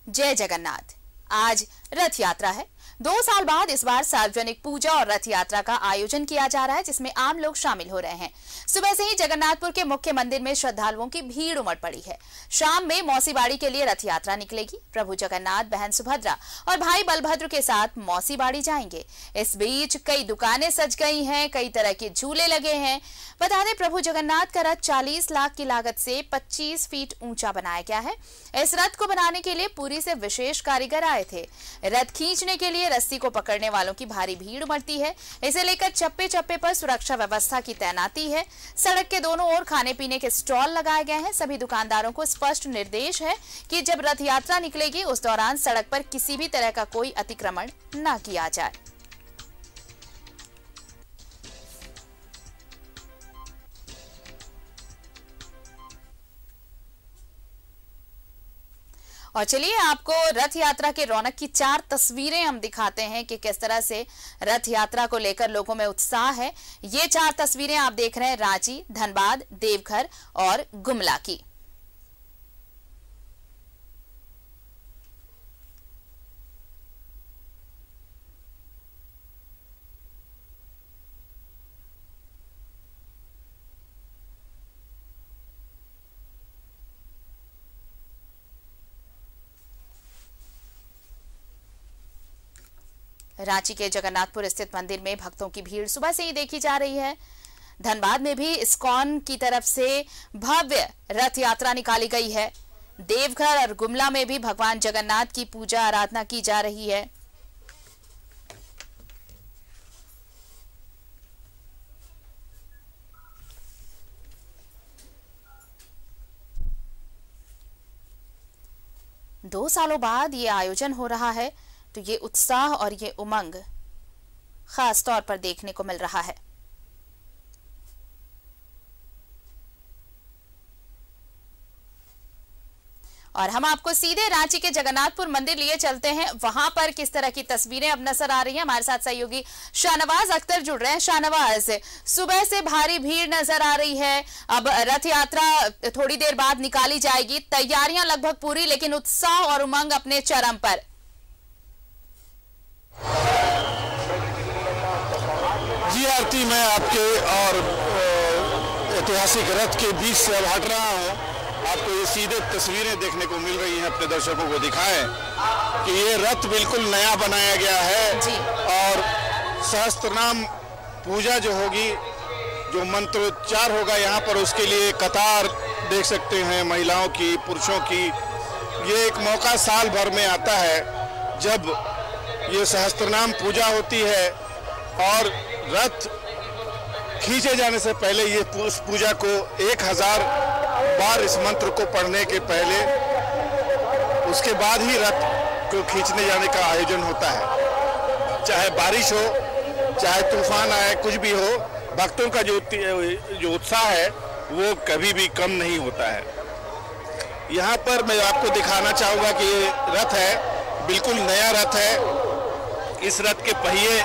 जय जगन्नाथ। आज रथ यात्रा है। 2 साल बाद इस बार सार्वजनिक पूजा और रथ यात्रा का आयोजन किया जा रहा है, जिसमें आम लोग शामिल हो रहे हैं। सुबह से ही जगन्नाथपुर के मुख्य मंदिर में श्रद्धालुओं की भीड़ उमड़ पड़ी है। शाम में मौसी बाड़ी के लिए रथ यात्रा निकलेगी। प्रभु जगन्नाथ, बहन सुभद्रा और भाई बलभद्र के साथ मौसी बाड़ी जाएंगे। इस बीच कई दुकानें सज गई हैं, कई तरह के झूले लगे हैं। बता दें, प्रभु जगन्नाथ का रथ 40 लाख की लागत से 25 फीट ऊंचा बनाया गया है। इस रथ को बनाने के लिए पुरी से विशेष कारीगर आए थे। रथ खींचने के लिए रस्सी को पकड़ने वालों की भारी भीड़ उमड़ती है। इसे लेकर चप्पे चप्पे पर सुरक्षा व्यवस्था की तैनाती है। सड़क के दोनों ओर खाने पीने के स्टॉल लगाए गए हैं। सभी दुकानदारों को स्पष्ट निर्देश है कि जब रथ यात्रा निकलेगी उस दौरान सड़क पर किसी भी तरह का कोई अतिक्रमण न किया जाए। और चलिए आपको रथ यात्रा के रौनक की 4 तस्वीरें हम दिखाते हैं कि किस तरह से रथ यात्रा को लेकर लोगों में उत्साह है। ये 4 तस्वीरें आप देख रहे हैं रांची, धनबाद, देवघर और गुमला की। रांची के जगन्नाथपुर स्थित मंदिर में भक्तों की भीड़ सुबह से ही देखी जा रही है। धनबाद में भी इस्कॉन की तरफ से भव्य रथ यात्रा निकाली गई है। देवघर और गुमला में भी भगवान जगन्नाथ की पूजा आराधना की जा रही है। दो सालों बाद ये आयोजन हो रहा है, तो ये उत्साह और ये उमंग खास तौर पर देखने को मिल रहा है। और हम आपको सीधे रांची के जगन्नाथपुर मंदिर लिए चलते हैं। वहां पर किस तरह की तस्वीरें अब नजर आ रही हैं, हमारे साथ सहयोगी शाहनवाज अख्तर जुड़ रहे हैं। शाहनवाज, सुबह से भारी भीड़ नजर आ रही है। अब रथ यात्रा थोड़ी देर बाद निकाली जाएगी। तैयारियां लगभग पूरी, लेकिन उत्साह और उमंग अपने चरम पर। जी आरती, मैं आपके और ऐतिहासिक रथ के बीच से अब हट रहा हूँ। आपको ये सीधे तस्वीरें देखने को मिल रही हैं। अपने दर्शकों को दिखाएं कि ये रथ बिल्कुल नया बनाया गया है जी। और सहस्त्रनाम पूजा जो होगी, जो मंत्रोच्चार होगा यहाँ पर, उसके लिए कतार देख सकते हैं महिलाओं की, पुरुषों की। ये एक मौका साल भर में आता है जब ये सहस्त्रनाम पूजा होती है और रथ खींचे जाने से पहले ये उस पूजा को 1000 बार इस मंत्र को पढ़ने के पहले, उसके बाद ही रथ को खींचने जाने का आयोजन होता है। चाहे बारिश हो, चाहे तूफान आए, कुछ भी हो, भक्तों का जो उत्साह है वो कभी भी कम नहीं होता है। यहाँ पर मैं आपको दिखाना चाहूँगा कि ये रथ है, बिल्कुल नया रथ है। इस रथ के पहिए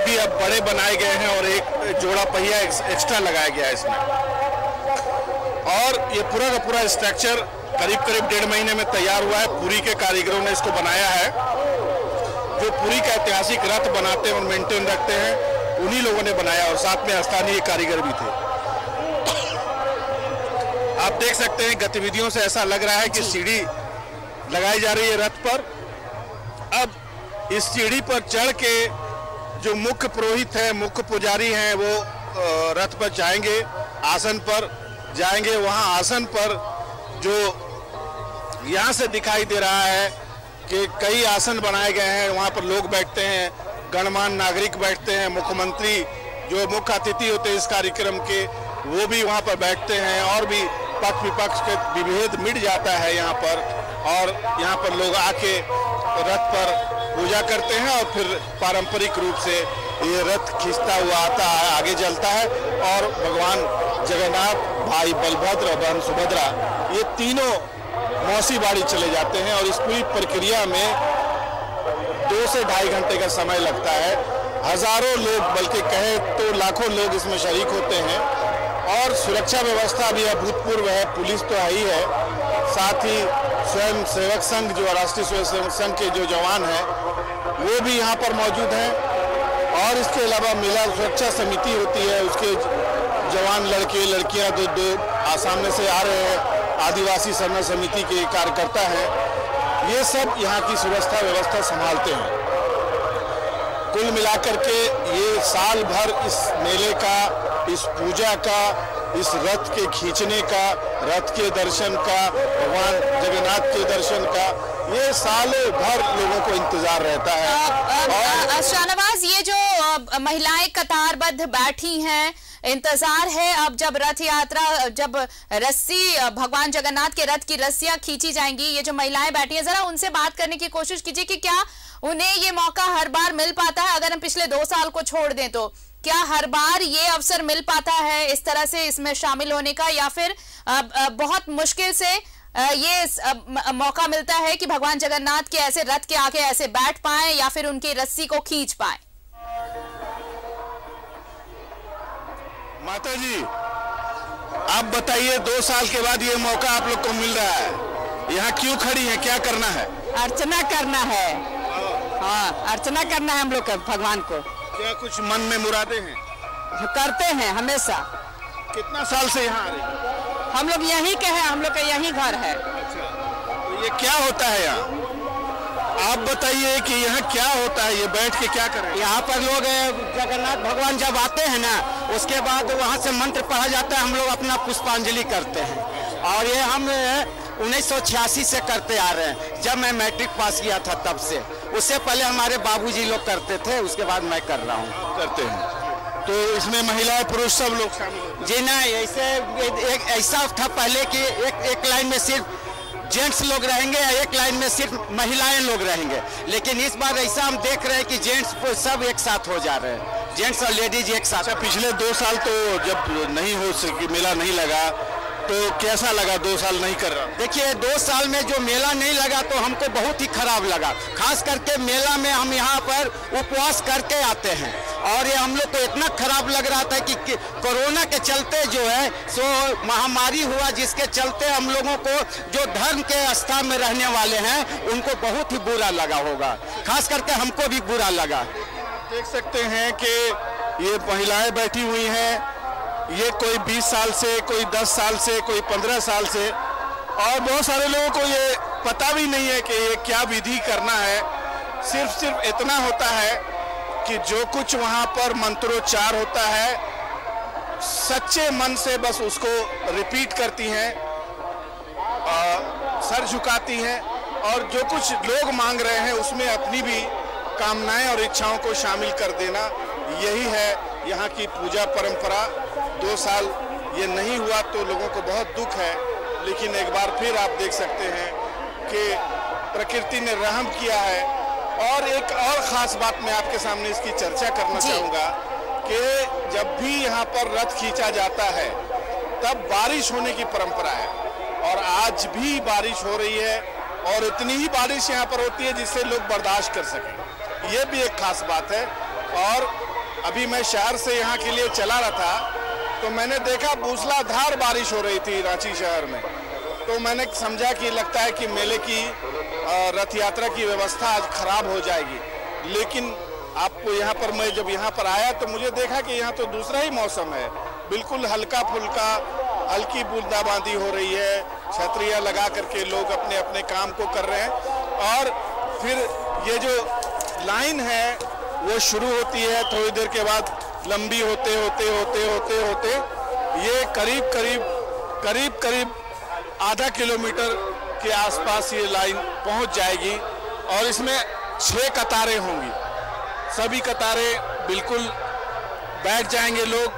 भी अब बड़े बनाए गए हैं और एक जोड़ा पहिया एक्स्ट्रा लगाया गया है इसमें। और ये पूरा का पूरा स्ट्रक्चर करीब 1.5 महीने में तैयार हुआ है। पुरी के कारीगरों ने इसको बनाया है। जो पुरी का ऐतिहासिक रथ बनाते हैं और मेंटेन रखते हैं, उन्हीं लोगों ने बनाया और साथ में स्थानीय कारीगर भी थे। आप देख सकते हैं गतिविधियों से ऐसा लग रहा है कि सीढ़ी लगाई जा रही है रथ पर। अब इस सीढ़ी पर चढ़ के जो मुख्य पुरोहित है, मुख्य पुजारी हैं, वो रथ पर जाएंगे, आसन पर जाएंगे। वहाँ आसन पर जो यहाँ से दिखाई दे रहा है कि कई आसन बनाए गए हैं, वहाँ पर लोग बैठते हैं, गणमान्य नागरिक बैठते हैं, मुख्यमंत्री जो मुख्य अतिथि होते हैं इस कार्यक्रम के, वो भी वहाँ पर बैठते हैं। और भी पक्ष विपक्ष के विभेद मिट जाता है यहाँ पर। और यहाँ पर लोग आके रथ पर पूजा करते हैं और फिर पारंपरिक रूप से ये रथ खींचता हुआ आता है, आगे चलता है और भगवान जगन्नाथ, भाई बलभद्र और बहन सुभद्रा, ये तीनों मौसी बाड़ी चले जाते हैं। और इस पूरी प्रक्रिया में 2 से 2.5 घंटे का समय लगता है। हजारों लोग, बल्कि कहे तो लाखों लोग इसमें शरीक होते हैं। और सुरक्षा व्यवस्था भी अभूतपूर्व है, पुलिस तो है ही है, साथ ही स्वयं सेवक संघ जो राष्ट्रीय स्वयं सेवक संघ के जो जवान हैं वो भी यहाँ पर मौजूद हैं, और इसके अलावा महिला सुरक्षा समिति होती है, उसके जवान लड़के लड़कियाँ दो सामने से आ रहे हैं, आदिवासी सरना समिति के कार्यकर्ता हैं, ये सब यहाँ की सुरक्षा व्यवस्था संभालते हैं। कुल मिलाकर के ये साल भर इस मेले का, इस पूजा का, इस रथ के खींचने का, रथ के दर्शन का, भगवान जगन्नाथ के दर्शन का, ये सालों भर लोगों को इंतजार रहता है। शाहनवाज, ये जो महिलाएं कतारबद्ध बैठी हैं, इंतजार है अब जब रथ यात्रा, जब रस्सी भगवान जगन्नाथ के रथ की रस्सियां खींची जाएंगी, ये जो महिलाएं बैठी हैं, जरा उनसे बात करने की कोशिश कीजिए कि क्या उन्हें ये मौका हर बार मिल पाता है? अगर हम पिछले 2 साल को छोड़ दें तो क्या हर बार ये अवसर मिल पाता है इस तरह से इसमें शामिल होने का, या फिर बहुत मुश्किल से ये मौका मिलता है कि भगवान जगन्नाथ के ऐसे रथ के आगे ऐसे बैठ पाएं या फिर उनकी रस्सी को खींच पाएं? माता जी, आप बताइए, 2 साल के बाद ये मौका आप लोग को मिल रहा है, यहाँ क्यों खड़ी है, क्या करना है? अर्चना करना है। हाँ, अर्चना करना है हम लोग भगवान को। क्या कुछ मन में मुरादे हैं? करते हैं हमेशा। कितना साल से यहाँ आ रहे हैं? हम लोग यहीं के हैं, हम लोग का यहीं घर है। अच्छा, तो ये क्या होता है यहाँ? आप बताइए कि यहाँ क्या होता है, ये बैठ के क्या करें? यहाँ पर लोग जगन्नाथ भगवान जब आते हैं ना, उसके बाद वहाँ से मंत्र पढ़ा जाता है, हम लोग अपना पुष्पांजलि करते हैं, और ये हम 1986 से करते आ रहे हैं। जब मैं मैट्रिक पास किया था तब से, उससे पहले हमारे बाबूजी लोग करते थे, उसके बाद मैं कर रहा हूँ। करते हैं तो इसमें महिलाएं पुरुष सब लोग शामिल? जी नहीं, ऐसा था पहले कि एक लाइन में सिर्फ जेंट्स लोग रहेंगे, एक लाइन में सिर्फ महिलाएं लोग रहेंगे, लेकिन इस बार ऐसा हम देख रहे हैं कि जेंट्स सब एक साथ हो जा रहे हैं, जेंट्स और लेडीज एक साथ। अच्छा, पिछले 2 साल तो जब नहीं हो सकी, मेला नहीं लगा, तो कैसा लगा? 2 साल नहीं कर रहा। देखिए, 2 साल में जो मेला नहीं लगा तो हमको बहुत ही खराब लगा। खास करके मेला में हम यहाँ पर उपवास करके आते हैं, और ये हम लोग को इतना खराब लग रहा था कि कोरोना के चलते जो है सो महामारी हुआ, जिसके चलते हम लोगों को जो धर्म के आस्था में रहने वाले हैं उनको बहुत ही बुरा लगा होगा, खास करके हमको भी बुरा लगा। देख सकते हैं कि ये महिलाएं बैठी हुई हैं, ये कोई 20 साल से, कोई 10 साल से, कोई 15 साल से, और बहुत सारे लोगों को ये पता भी नहीं है कि ये क्या विधि करना है। सिर्फ इतना होता है कि जो कुछ वहाँ पर मंत्रोच्चार होता है, सच्चे मन से बस उसको रिपीट करती हैं, सर झुकाती हैं, और जो कुछ लोग मांग रहे हैं उसमें अपनी भी कामनाएं और इच्छाओं को शामिल कर देना, यही है यहाँ की पूजा परंपरा। 2 साल ये नहीं हुआ तो लोगों को बहुत दुख है, लेकिन एक बार फिर आप देख सकते हैं कि प्रकृति ने रहम किया है। और एक और ख़ास बात मैं आपके सामने इसकी चर्चा करना चाहूँगा कि जब भी यहाँ पर रथ खींचा जाता है तब बारिश होने की परंपरा है, और आज भी बारिश हो रही है, और इतनी ही बारिश यहाँ पर होती है जिससे लोग बर्दाश्त कर सकें। ये भी एक खास बात है। और अभी मैं शहर से यहाँ के लिए चला रहा था तो मैंने देखा मूसलाधार बारिश हो रही थी रांची शहर में, तो मैंने समझा कि लगता है कि मेले की रथ यात्रा की व्यवस्था आज खराब हो जाएगी। लेकिन आपको यहाँ पर, मैं जब यहाँ पर आया तो मुझे देखा कि यहाँ तो दूसरा ही मौसम है, बिल्कुल हल्का फुल्का, हल्की बूंदाबांदी हो रही है, छतरियाँ लगा करके लोग अपने अपने काम को कर रहे हैं। और फिर ये जो लाइन है वो शुरू होती है, थोड़ी देर के बाद लंबी होते होते ये करीब आधा किलोमीटर के आसपास ये लाइन पहुंच जाएगी, और इसमें 6 कतारें होंगी। सभी कतारें बिल्कुल बैठ जाएंगे लोग,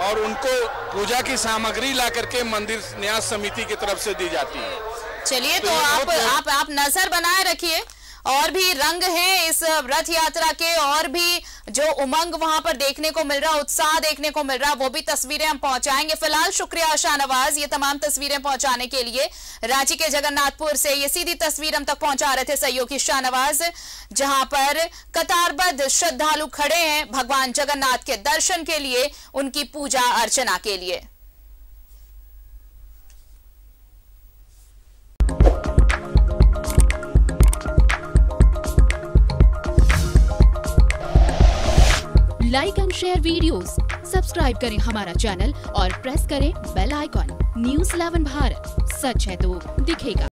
और उनको पूजा की सामग्री ला करके मंदिर न्यास समिति की तरफ से दी जाती है। चलिए, तो आप नजर बनाए रखिए। और भी रंग हैं इस रथ यात्रा के, और भी जो उमंग वहां पर देखने को मिल रहा, उत्साह देखने को मिल रहा, वो भी तस्वीरें हम पहुंचाएंगे। फिलहाल शुक्रिया शाहनवाज, ये तमाम तस्वीरें पहुंचाने के लिए। रांची के जगन्नाथपुर से ये सीधी तस्वीर हम तक पहुंचा रहे थे सहयोगी शाहनवाज, जहां पर कतारबद्ध श्रद्धालु खड़े हैं भगवान जगन्नाथ के दर्शन के लिए, उनकी पूजा अर्चना के लिए। Like and share videos, subscribe करें हमारा चैनल और प्रेस करें बेल आइकॉन। News 11 भारत, सच है तो दिखेगा।